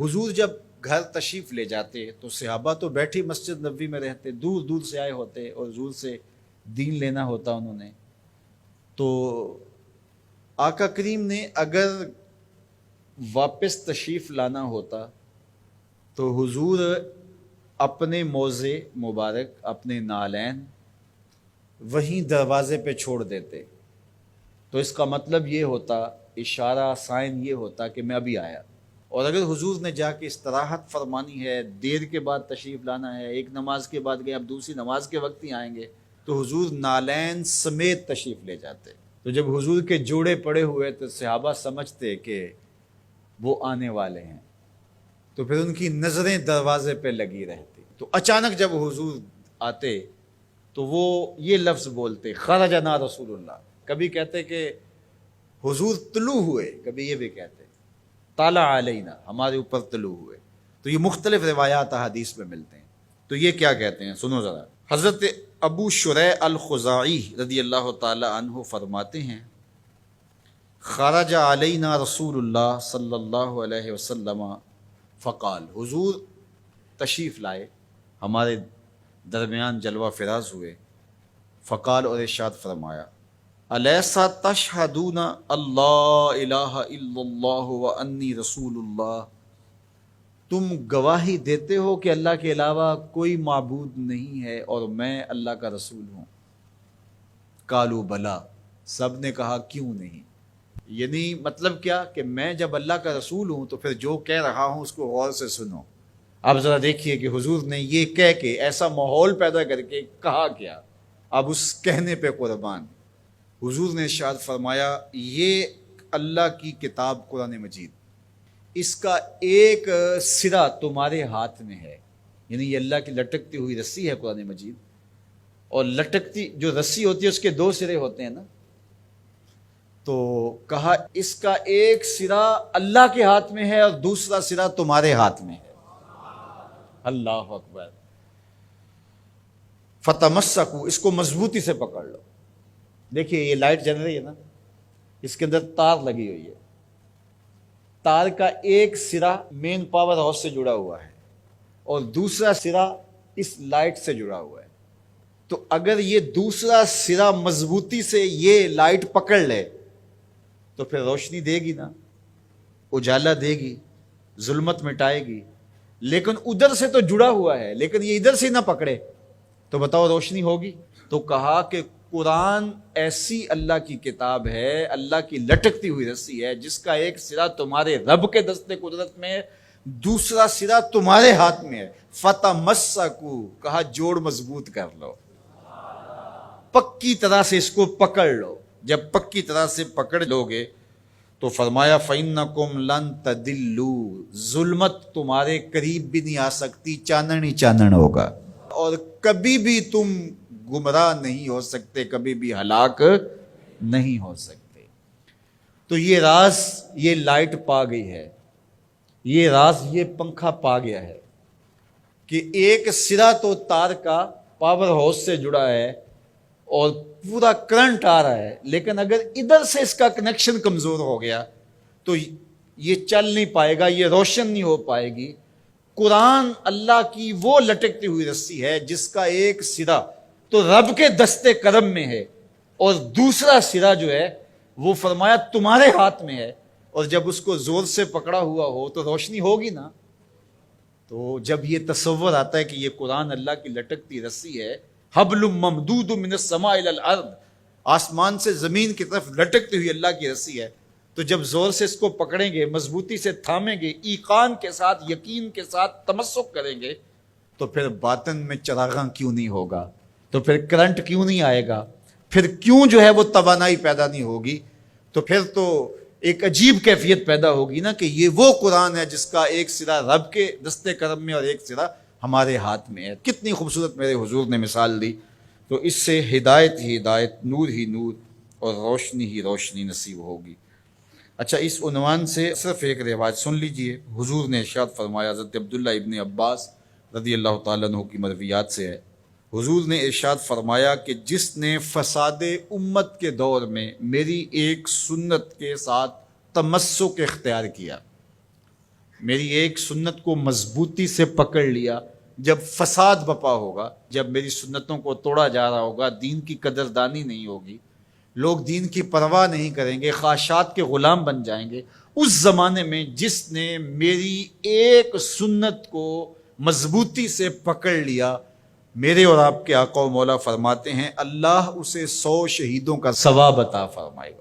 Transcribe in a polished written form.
حضور جب گھر تشریف لے جاتے تو صحابہ تو بیٹھی مسجد نبوی میں رہتے، دور دور سے آئے ہوتے اور حضور سے دین لینا ہوتا انہوں نے. تو آقا کریم نے اگر واپس تشریف لانا ہوتا تو حضور اپنے موزے مبارک، اپنے نالین وہیں دروازے پہ چھوڑ دیتے. تو اس کا مطلب یہ ہوتا، اشارہ سائن یہ ہوتا کہ میں ابھی آیا. اور اگر حضور نے جا کے استراحت فرمانی ہے، دیر کے بعد تشریف لانا ہے، ایک نماز کے بعد گئے اب دوسری نماز کے وقت ہی آئیں گے، تو حضور نالین سمیت تشریف لے جاتے. تو جب حضور کے جوڑے پڑے ہوئے تو صحابہ سمجھتے کہ وہ آنے والے ہیں، تو پھر ان کی نظریں دروازے پہ لگی رہتی. تو اچانک جب حضور آتے تو وہ یہ لفظ بولتے، خرجنا رسول اللہ. کبھی کہتے کہ حضور طلوع ہوئے، کبھی یہ بھی کہتے طالع علینا، ہمارے اوپر طلوع ہوئے. تو یہ مختلف روایات حدیث میں ملتے ہیں. تو یہ کیا کہتے ہیں سنو ذرا. حضرت ابو شریح الخزاعی رضی اللہ تعالی عنہ فرماتے ہیں، خرج علینا رسول اللہ صلی اللہ علیہ وسلم فقال، حضور تشریف لائے، ہمارے درمیان جلوہ فراز ہوئے. فقال، اور ارشاد فرمایا، الیسا تشہدون اللہ الہ الا اللہ وانی رسول اللہ، تم گواہی دیتے ہو کہ اللہ کے علاوہ کوئی معبود نہیں ہے اور میں اللہ کا رسول ہوں. قالوا بلا، سب نے کہا کیوں نہیں. یعنی مطلب کیا کہ میں جب اللہ کا رسول ہوں تو پھر جو کہہ رہا ہوں اس کو غور سے سنو. اب ذرا دیکھیے کہ حضور نے یہ کہہ کے ایسا ماحول پیدا کر کے کہا کیا. اب اس کہنے پہ قربان. حضور نے ارشاد فرمایا، یہ اللہ کی کتاب قرآن مجید، اس کا ایک سرا تمہارے ہاتھ میں ہے. یعنی یہ اللہ کی لٹکتی ہوئی رسی ہے قرآن مجید، اور لٹکتی جو رسی ہوتی ہے اس کے دو سرے ہوتے ہیں نا. تو کہا اس کا ایک سرا اللہ کے ہاتھ میں ہے اور دوسرا سرا تمہارے ہاتھ میں ہے. اللہ اکبر. فتمسکو، اس کو مضبوطی سے پکڑ لو. دیکھیے یہ لائٹ جل رہی ہے نا، اس کے اندر تار لگی ہوئی ہے. تار کا ایک سرا مین پاور ہاؤس سے جڑا ہوا ہے اور دوسرا سرا اس لائٹ سے جڑا ہوا ہے. تو اگر یہ دوسرا سرا مضبوطی سے یہ لائٹ پکڑ لے تو پھر روشنی دے گی نا، اجالا دے گی، ظلمت مٹائے گی. لیکن ادھر سے تو جڑا ہوا ہے، لیکن یہ ادھر سے نہ پکڑے تو بتاؤ روشنی ہوگی. تو کہا کہ قرآن ایسی اللہ کی کتاب ہے، اللہ کی لٹکتی ہوئی رسی ہے، جس کا ایک سرا تمہارے رب کے دستے قدرت میں ہے، دوسرا سرا تمہارے ہاتھ میں ہے. فتمسکو، کہا جوڑ مضبوط کر لو، پکی طرح سے اس کو پکڑ لو. جب پکی طرح سے پکڑ لو گے تو فرمایا فَإِنَّكُمْ لَن تَدِلُّوا، ظلمت تمہارے قریب بھی نہیں آ سکتی، چانن ہی چانن ہوگا، اور کبھی بھی تم گمراہ نہیں ہو سکتے، کبھی بھی ہلاک نہیں ہو سکتے. تو یہ راز یہ لائٹ پا گئی ہے، یہ راز یہ پنکھا پا گیا ہے کہ ایک سرا تو تار کا پاور ہاؤس سے جڑا ہے اور پورا کرنٹ آ رہا ہے، لیکن اگر ادھر سے اس کا کنیکشن کمزور ہو گیا تو یہ چل نہیں پائے گا، یہ روشن نہیں ہو پائے گی. قرآن اللہ کی وہ لٹکتی ہوئی رسی ہے جس کا ایک سرا تو رب کے دستے کرم میں ہے اور دوسرا سرا جو ہے وہ فرمایا تمہارے ہاتھ میں ہے. اور جب اس کو زور سے پکڑا ہوا ہو تو روشنی ہوگی نا. تو جب یہ تصور آتا ہے کہ یہ قرآن اللہ کی لٹکتی رسی ہے، حبل ممدود من السماء الى الارض، آسمان سے زمین کی طرف لٹکتی ہوئی اللہ کی رسی ہے، تو جب زور سے اس کو پکڑیں گے، مضبوطی سے تھامیں گے، ایقان کے ساتھ، یقین کے ساتھ تمسک کریں گے، تو پھر باطن میں چراغاں کیوں نہیں ہوگا، تو پھر کرنٹ کیوں نہیں آئے گا، پھر کیوں جو ہے وہ توانائی پیدا نہیں ہوگی. تو پھر تو ایک عجیب کیفیت پیدا ہوگی نا کہ یہ وہ قرآن ہے جس کا ایک سرا رب کے دستے کرم میں اور ایک سرا ہمارے ہاتھ میں ہے. کتنی خوبصورت میرے حضور نے مثال دی. تو اس سے ہدایت ہی ہدایت، نور ہی نور اور روشنی ہی روشنی نصیب ہوگی. اچھا، اس عنوان سے صرف ایک روایت سن لیجئے. حضور نے ارشاد فرمایا، حضرت عبداللہ ابن عباس رضی اللہ تعالیٰ عنہ کی مرویات سے ہے، حضور نے ارشاد فرمایا کہ جس نے فساد امت کے دور میں میری ایک سنت کے ساتھ تمسک اختیار کیا، میری ایک سنت کو مضبوطی سے پکڑ لیا، جب فساد بپا ہوگا، جب میری سنتوں کو توڑا جا رہا ہوگا، دین کی قدردانی نہیں ہوگی، لوگ دین کی پرواہ نہیں کریں گے، خواہشات کے غلام بن جائیں گے، اس زمانے میں جس نے میری ایک سنت کو مضبوطی سے پکڑ لیا، میرے اور آپ کے آقا و مولا فرماتے ہیں اللہ اسے 100 شہیدوں کا ثواب عطا فرمائے گا۔